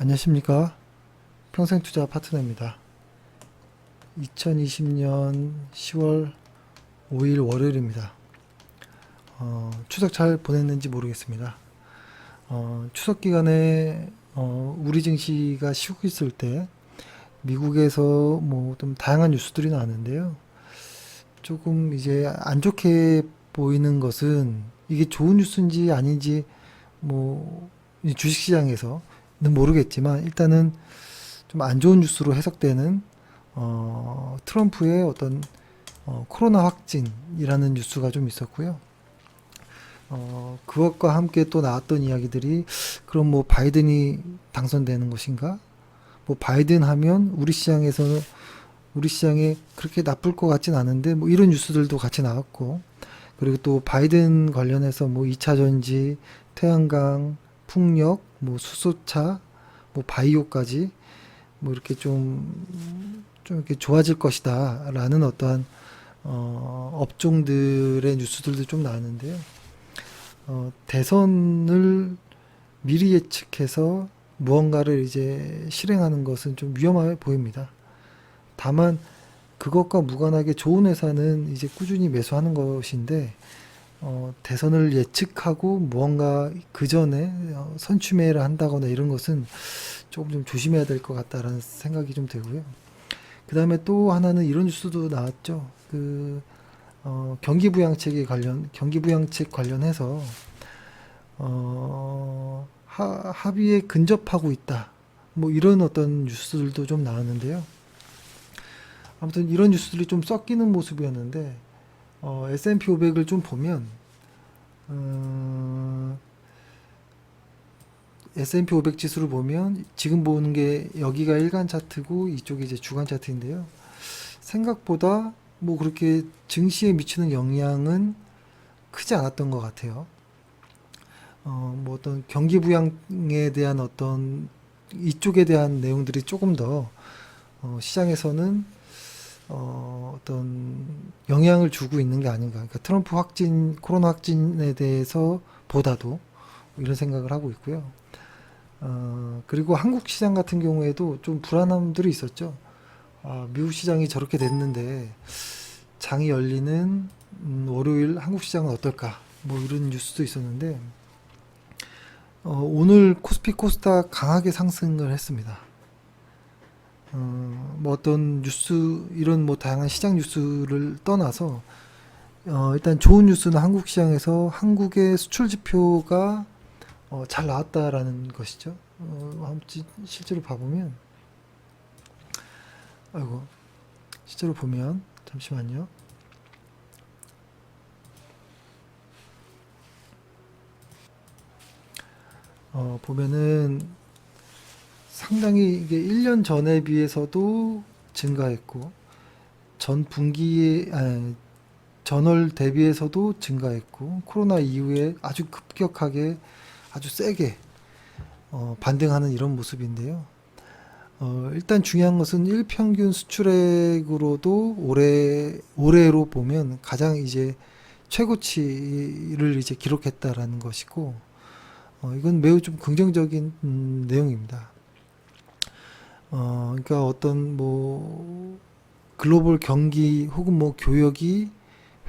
안녕하십니까. 평생투자 파트너입니다. 2020년 10월 5일 월요일입니다. 추석 잘 보냈는지 모르겠습니다. 추석 기간에 우리 증시가 쉬고 있을 때 미국에서 뭐 좀 다양한 뉴스들이 나왔는데요. 조금 이제 안 좋게 보이는 것은 이게 좋은 뉴스인지 아닌지 뭐 주식시장에서는 모르겠지만 일단은 좀 안 좋은 뉴스로 해석되는 트럼프의 어떤 코로나 확진이라는 뉴스가 좀 있었고요. 그것과 함께 또 나왔던 이야기들이 그럼 뭐 바이든이 당선되는 것인가? 뭐 바이든 하면 우리 시장에 그렇게 나쁠 것 같진 않은데 뭐 이런 뉴스들도 같이 나왔고, 그리고 또 바이든 관련해서 뭐 2차 전지, 태양광, 풍력, 뭐 수소차, 뭐 바이오까지 뭐 이렇게 좀 이렇게 좋아질 것이다 라는 어떠한 업종들의 뉴스들도 좀 나왔는데요. 대선을 미리 예측해서 무언가를 이제 실행하는 것은 좀 위험해 보입니다. 다만 그것과 무관하게 좋은 회사는 이제 꾸준히 매수하는 것인데, 대선을 예측하고 무언가 그 전에 선취매를 한다거나 이런 것은 조금 좀 조심해야 될 것 같다라는 생각이 좀 들고요. 그 다음에 또 하나는 이런 뉴스도 나왔죠. 경기 부양책 관련해서 합의에 근접하고 있다. 뭐 이런 어떤 뉴스들도 좀 나왔는데요. 아무튼 이런 뉴스들이 좀 섞이는 모습이었는데, S&P 500을 좀 보면 S&P 500 지수를 보면 지금 보는 게 여기가 일간 차트고 이쪽이 이제 주간 차트인데요. 생각보다 뭐 그렇게 증시에 미치는 영향은 크지 않았던 것 같아요. 뭐 어떤 경기 부양에 대한 어떤 이쪽에 대한 내용들이 조금 더 시장에서는 어떤 영향을 주고 있는 게 아닌가. 그러니까 트럼프 코로나 확진에 대해서 보다도 이런 생각을 하고 있고요. 그리고 한국 시장 같은 경우에도 좀 불안함들이 있었죠. 미국 시장이 저렇게 됐는데 장이 열리는 월요일 한국 시장은 어떨까? 뭐 이런 뉴스도 있었는데, 오늘 코스피 코스닥 강하게 상승을 했습니다. 뭐 어떤 뉴스, 이런 뭐 다양한 시장 뉴스를 떠나서 일단 좋은 뉴스는 한국 시장에서 한국의 수출 지표가 잘 나왔다라는 것이죠. 실제로 봐보면, 아이고, 실제로 보면, 잠시만요. 보면은 상당히 이게 1년 전에 비해서도 증가했고, 전월 대비해서도 증가했고, 코로나 이후에 아주 급격하게 아주 세게 반등하는 이런 모습인데요. 일단 중요한 것은 일평균 수출액으로도 올해로 보면 가장 이제 최고치를 이제 기록했다라는 것이고, 이건 매우 좀 긍정적인 내용입니다. 그러니까 어떤 뭐 글로벌 경기 혹은 뭐 교역이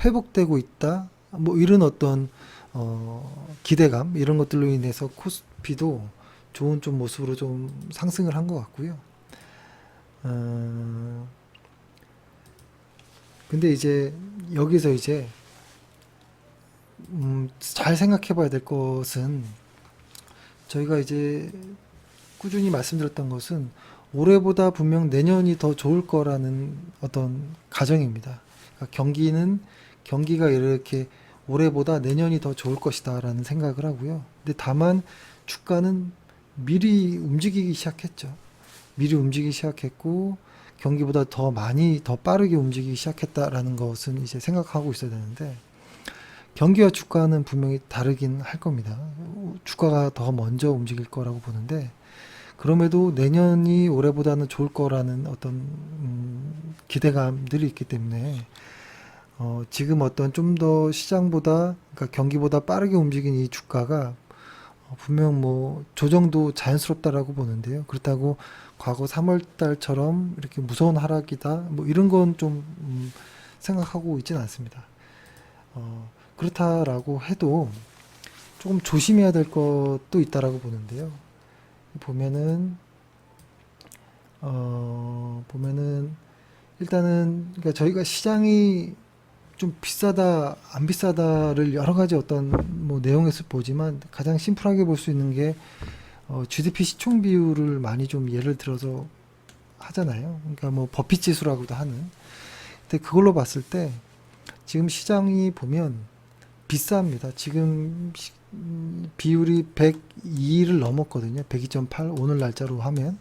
회복되고 있다, 뭐 이런 어떤 기대감 이런 것들로 인해서 코스피도 좋은 좀 모습으로 좀 상승을 한 것 같고요. 근데 이제 여기서 이제 잘 생각해 봐야 될 것은, 저희가 이제 꾸준히 말씀드렸던 것은 올해보다 분명 내년이 더 좋을 거라는 어떤 가정입니다. 그러니까 경기가 이렇게 올해보다 내년이 더 좋을 것이다라는 생각을 하고요. 근데 다만 주가는 미리 움직이기 시작했죠. 미리 움직이기 시작했고 경기보다 더 빠르게 움직이기 시작했다라는 것은 이제 생각하고 있어야 되는데, 경기와 주가는 분명히 다르긴 할 겁니다. 주가가 더 먼저 움직일 거라고 보는데, 그럼에도 내년이 올해보다는 좋을 거라는 어떤 기대감들이 있기 때문에 지금 어떤 좀 더 시장보다, 그러니까 경기보다 빠르게 움직인 이 주가가 분명 뭐 조정도 자연스럽다라고 보는데요. 그렇다고 과거 3월 달처럼 이렇게 무서운 하락이다. 뭐 이런 건 좀 생각하고 있지는 않습니다. 그렇다라고 해도 조금 조심해야 될 것도 있다라고 보는데요. 보면은 보면은 일단은 그러니까 저희가 시장이 좀 비싸다 안 비싸다를 여러 가지 어떤 뭐 내용에서 보지만 가장 심플하게 볼 수 있는 게 GDP 시총 비율을 많이 좀 예를 들어서 하잖아요. 그러니까 뭐 버핏 지수라고도 하는. 근데 그걸로 봤을 때 지금 시장이 보면 비쌉니다. 지금 비율이 102를 넘었거든요. 102.8 오늘 날짜로 하면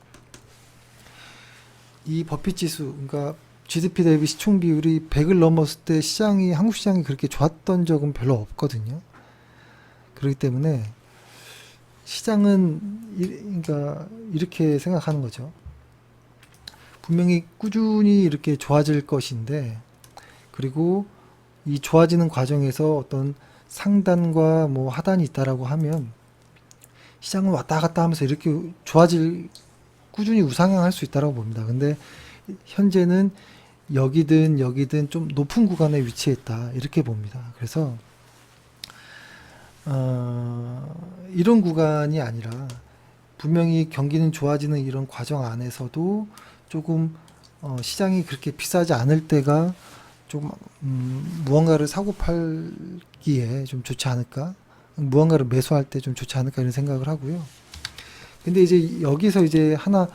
이 버핏 지수 그러니까 GDP 대비 시총 비율이 100을 넘었을 때 시장이 한국 시장이 그렇게 좋았던 적은 별로 없거든요. 그렇기 때문에 시장은 그러니까 이렇게 생각하는 거죠. 분명히 꾸준히 이렇게 좋아질 것인데 그리고 이 좋아지는 과정에서 어떤 상단과 뭐 하단이 있다라고 하면 시장은 왔다 갔다 하면서 이렇게 좋아질 꾸준히 우상향할 수 있다라고 봅니다. 근데 현재는 여기든 여기든 좀 높은 구간에 위치해 있다 이렇게 봅니다. 그래서 이런 구간이 아니라 분명히 경기는 좋아지는 이런 과정 안에서도 조금 시장이 그렇게 비싸지 않을 때가 좀 무언가를 사고 팔기에 좀 좋지 않을까? 무언가를 매수할 때 좀 좋지 않을까 이런 생각을 하고요. 근데 이제 여기서 이제 하나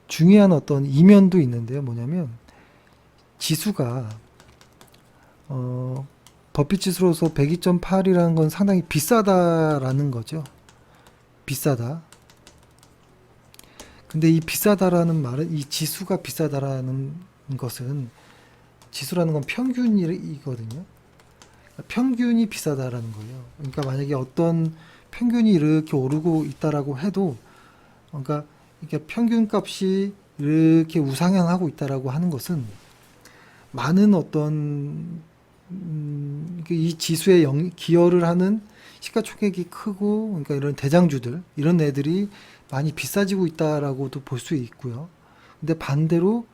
중요한 어떤 이면도 있는데요. 뭐냐면 지수가 버핏 지수로서 102.8이라는 건 상당히 비싸다라는 거죠. 비싸다. 근데 이 비싸다라는 말은 이 지수가 비싸다라는 것은 지수라는 건 평균이거든요. 평균이 비싸다라는 거예요. 그러니까 만약에 어떤 평균이 이렇게 오르고 있다라고 해도 그러니까 이게 평균 값이 이렇게 우상향하고 있다라고 하는 것은 많은 어떤 이 지수에 기여를 하는 시가총액이 크고 그러니까 이런 대장주들 이런 애들이 많이 비싸지고 있다라고도 볼 수 있고요. 근데 반대로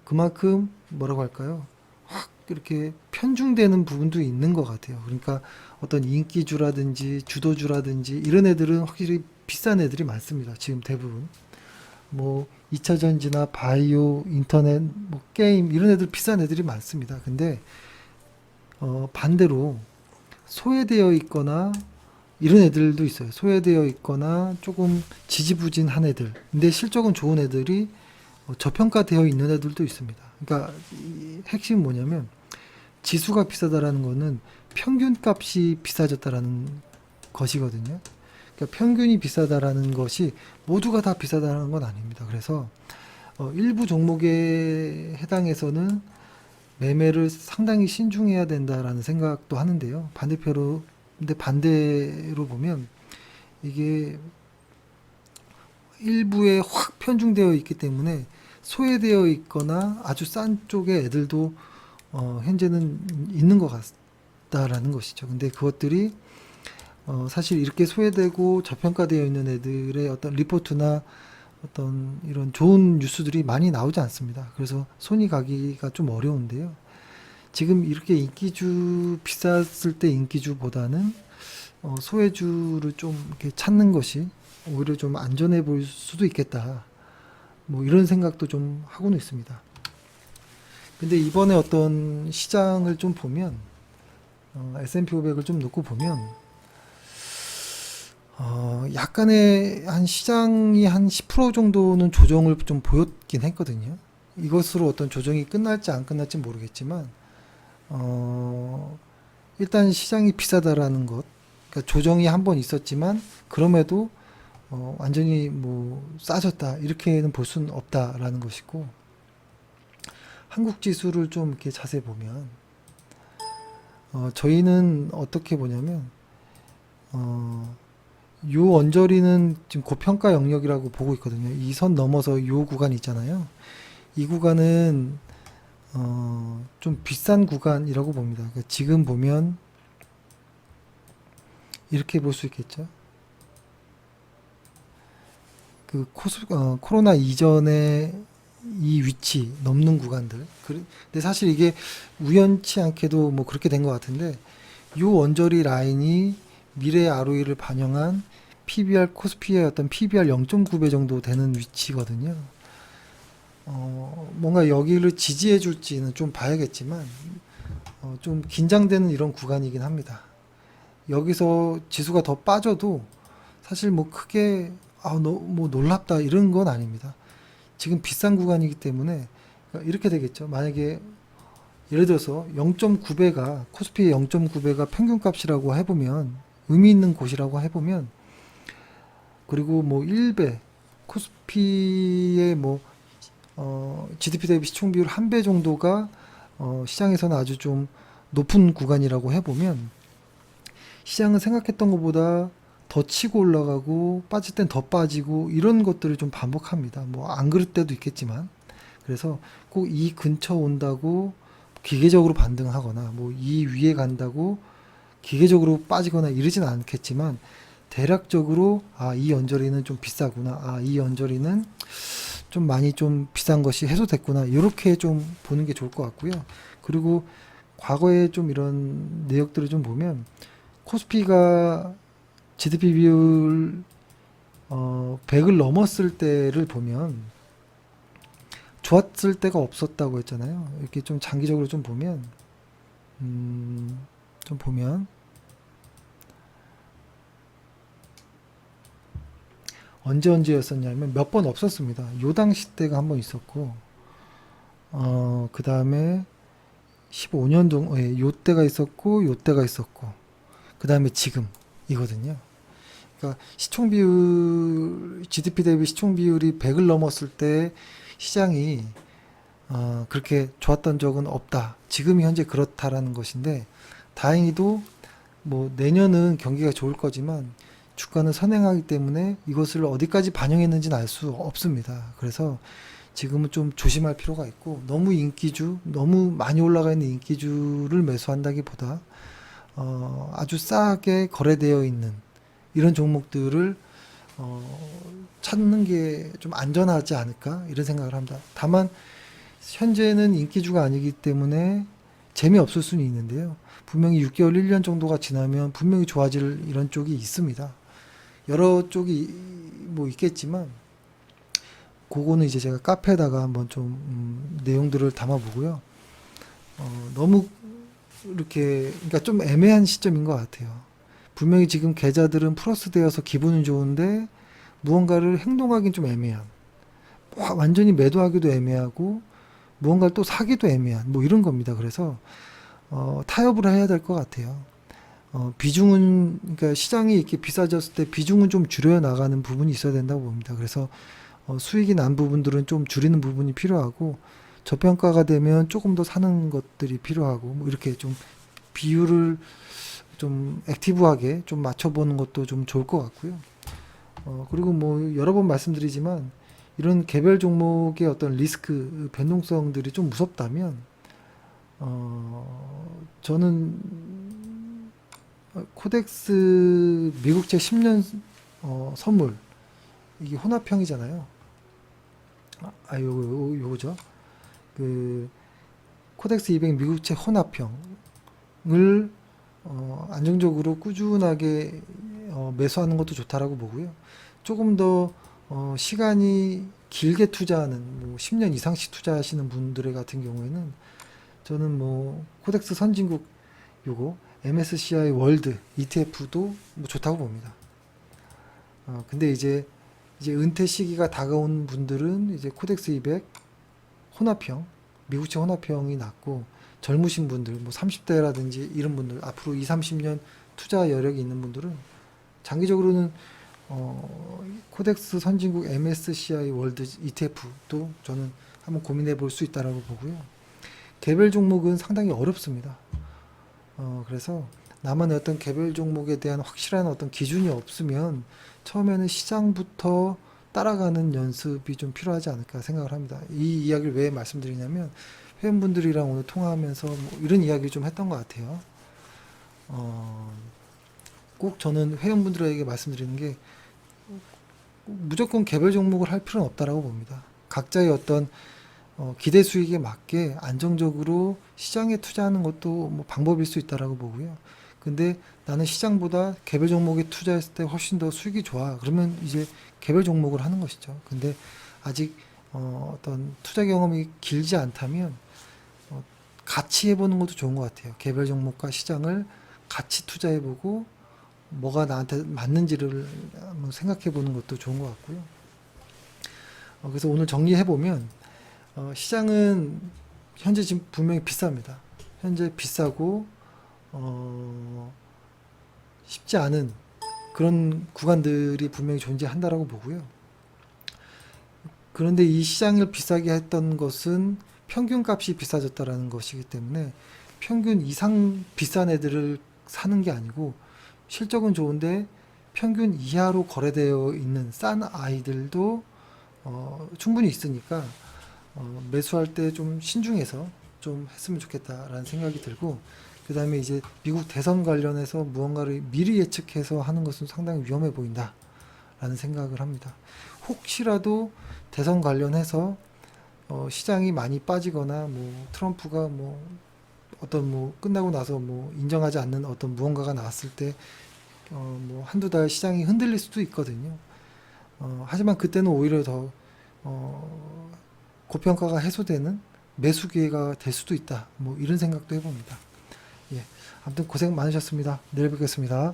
그만큼 뭐라고 할까요? 확 이렇게 편중되는 부분도 있는 것 같아요. 그러니까 어떤 인기주라든지 주도주라든지 이런 애들은 확실히 비싼 애들이 많습니다. 지금 대부분. 뭐 2차 전지나 바이오, 인터넷, 뭐 게임 이런 애들 비싼 애들이 많습니다. 근데 반대로 소외되어 있거나 이런 애들도 있어요. 소외되어 있거나 조금 지지부진한 애들. 근데 실적은 좋은 애들이 저평가되어 있는 애들도 있습니다. 그러니까 이 핵심은 뭐냐면 지수가 비싸다라는 거는 평균 값이 비싸졌다라는 것이거든요. 그러니까 평균이 비싸다라는 것이 모두가 다 비싸다는 건 아닙니다. 그래서 일부 종목에 해당해서는 매매를 상당히 신중해야 된다라는 생각도 하는데요. 근데 반대로 보면 이게 일부에 확 편중되어 있기 때문에 소외되어 있거나 아주 싼 쪽의 애들도 현재는 있는 것 같다라는 것이죠. 근데 그것들이 사실 이렇게 소외되고 저평가되어 있는 애들의 어떤 리포트나 어떤 이런 좋은 뉴스들이 많이 나오지 않습니다. 그래서 손이 가기가 좀 어려운데요. 지금 이렇게 인기주 비쌌을 때 인기주보다는 소외주를 좀 이렇게 찾는 것이 오히려 좀 안전해 보일 수도 있겠다. 뭐 이런 생각도 좀 하고는 있습니다. 근데 이번에 어떤 시장을 좀 보면 S&P 500을 좀 놓고 보면 약간의 한 시장이 한 10% 정도는 조정을 좀 보였긴 했거든요. 이것으로 어떤 조정이 끝날지 안 끝날지 모르겠지만 일단 시장이 비싸다라는 것, 그러니까 조정이 한 번 있었지만 그럼에도 완전히 뭐 싸졌다 이렇게는 볼 수는 없다라는 것이고 한국 지수를 좀 이렇게 자세히 보면 저희는 어떻게 보냐면 요 언저리는 지금 고평가 영역이라고 보고 있거든요. 이 선 넘어서 요 구간 있잖아요. 이 구간은 좀 비싼 구간이라고 봅니다. 그러니까 지금 보면 이렇게 볼 수 있겠죠. 코로나 이전에 이 위치 넘는 구간들. 근데 사실 이게 우연치 않게도 뭐 그렇게 된 것 같은데, 요 언저리 라인이 미래 ROE를 반영한 PBR 코스피의 어떤 PBR 0.9배 정도 되는 위치거든요. 뭔가 여기를 지지해 줄지는 좀 봐야겠지만, 좀 긴장되는 이런 구간이긴 합니다. 여기서 지수가 더 빠져도 사실 뭐 크게 뭐 놀랍다 이런 건 아닙니다. 지금 비싼 구간이기 때문에 이렇게 되겠죠. 만약에 예를 들어서 0.9배가 코스피의 0.9배가 평균값이라고 해보면, 의미 있는 곳이라고 해보면, 그리고 뭐 1배 코스피의 뭐 GDP 대비 시총 비율 1배 정도가 시장에서는 아주 좀 높은 구간이라고 해보면, 시장은 생각했던 것보다 더 치고 올라가고 빠질 땐 더 빠지고 이런 것들을 좀 반복합니다. 뭐 안 그럴 때도 있겠지만, 그래서 꼭 이 근처 온다고 기계적으로 반등하거나 뭐 이 위에 간다고 기계적으로 빠지거나 이러진 않겠지만, 대략적으로 이 언저리는 좀 비싸구나, 이 언저리는 좀 많이 좀 비싼 것이 해소됐구나, 이렇게 좀 보는 게 좋을 것 같고요. 그리고 과거에 좀 이런 내역들을 좀 보면, 코스피가 GDP 비율 100을 넘었을 때를 보면 좋았을 때가 없었다고 했잖아요. 이렇게 좀 장기적으로 좀 보면, 좀 보면 언제였었냐면 몇 번 없었습니다. 요 당시 때가 한 번 있었고, 그 다음에 15년 동안 요 때가 있었고, 요 때가 있었고, 그 다음에 지금이거든요. 그러니까 시총 비율, GDP 대비 시총 비율이 100을 넘었을 때 시장이 그렇게 좋았던 적은 없다. 지금이 현재 그렇다라는 것인데, 다행히도 뭐 내년은 경기가 좋을 거지만 주가는 선행하기 때문에 이것을 어디까지 반영했는지는 알 수 없습니다. 그래서 지금은 좀 조심할 필요가 있고, 너무 인기주, 너무 많이 올라가 있는 인기주를 매수한다기보다 아주 싸게 거래되어 있는 이런 종목들을 찾는 게 좀 안전하지 않을까 이런 생각을 합니다. 다만 현재는 인기주가 아니기 때문에 재미없을 수는 있는데요. 분명히 6개월, 1년 정도가 지나면 분명히 좋아질 이런 쪽이 있습니다. 여러 쪽이 뭐 있겠지만, 그거는 이제 제가 카페에다가 한번 좀 내용들을 담아보고요. 너무 이렇게, 그러니까 좀 애매한 시점인 것 같아요. 분명히 지금 계좌들은 플러스 되어서 기분은 좋은데 무언가를 행동하기는 좀 애매한, 완전히 매도하기도 애매하고 무언가를 또 사기도 애매한 뭐 이런 겁니다. 그래서 타협을 해야 될 것 같아요. 비중은, 그러니까 시장이 이렇게 비싸졌을 때 비중은 좀 줄여 나가는 부분이 있어야 된다고 봅니다. 그래서 수익이 난 부분들은 좀 줄이는 부분이 필요하고, 저평가가 되면 조금 더 사는 것들이 필요하고, 뭐 이렇게 좀 비율을 좀 액티브하게 좀 맞춰보는 것도 좀 좋을 것 같고요. 그리고 뭐 여러 번 말씀드리지만, 이런 개별 종목의 어떤 리스크 변동성들이 좀 무섭다면, 저는 코덱스 미국채 10년 선물, 이게 혼합형이잖아요. 요거죠. 그 코덱스 200 미국채 혼합형을 안정적으로 꾸준하게 매수하는 것도 좋다라고 보고요. 조금 더 시간이 길게 투자하는, 뭐 10년 이상씩 투자하시는 분들 같은 경우에는 저는 뭐 코덱스 선진국 요거 MSCI 월드 ETF도 뭐 좋다고 봅니다. 근데 이제 은퇴 시기가 다가온 분들은 이제 코덱스 200 혼합형, 미국채 혼합형이 낫고, 젊으신 분들, 뭐 30대라든지 이런 분들, 앞으로 2, 30년 투자 여력이 있는 분들은 장기적으로는 코덱스 선진국 MSCI 월드 ETF도 저는 한번 고민해 볼 수 있다라고 보고요. 개별 종목은 상당히 어렵습니다. 그래서 나만의 어떤 개별 종목에 대한 확실한 어떤 기준이 없으면 처음에는 시장부터 따라가는 연습이 좀 필요하지 않을까 생각을 합니다. 이 이야기를 왜 말씀드리냐면, 회원분들이랑 오늘 통화하면서 뭐 이런 이야기 좀 했던 것 같아요. 꼭 저는 회원분들에게 말씀드리는 게 무조건 개별 종목을 할 필요는 없다라고 봅니다. 각자의 어떤 기대 수익에 맞게 안정적으로 시장에 투자하는 것도 뭐 방법일 수 있다라고 보고요. 근데 나는 시장보다 개별 종목에 투자했을 때 훨씬 더 수익이 좋아. 그러면 이제 개별 종목을 하는 것이죠. 근데 아직 어떤 투자 경험이 길지 않다면 같이 해보는 것도 좋은 것 같아요. 개별 종목과 시장을 같이 투자해보고 뭐가 나한테 맞는지를 한번 생각해보는 것도 좋은 것 같고요. 그래서 오늘 정리해보면 시장은 현재 지금 분명히 비쌉니다. 현재 비싸고 쉽지 않은 그런 구간들이 분명히 존재한다라고 보고요. 그런데 이 시장을 비싸게 했던 것은 평균값이 비싸졌다라는 것이기 때문에 평균 이상 비싼 애들을 사는 게 아니고 실적은 좋은데 평균 이하로 거래되어 있는 싼 아이들도 충분히 있으니까 매수할 때 좀 신중해서 좀 했으면 좋겠다라는 생각이 들고, 그 다음에 이제 미국 대선 관련해서 무언가를 미리 예측해서 하는 것은 상당히 위험해 보인다라는 생각을 합니다. 혹시라도 대선 관련해서 시장이 많이 빠지거나 뭐 트럼프가 뭐 어떤 뭐 끝나고 나서 뭐 인정하지 않는 어떤 무언가가 나왔을 때 뭐 한두 달 시장이 흔들릴 수도 있거든요. 하지만 그때는 오히려 더 고평가가 해소되는 매수 기회가 될 수도 있다. 뭐 이런 생각도 해봅니다. 예. 아무튼 고생 많으셨습니다. 내일 뵙겠습니다.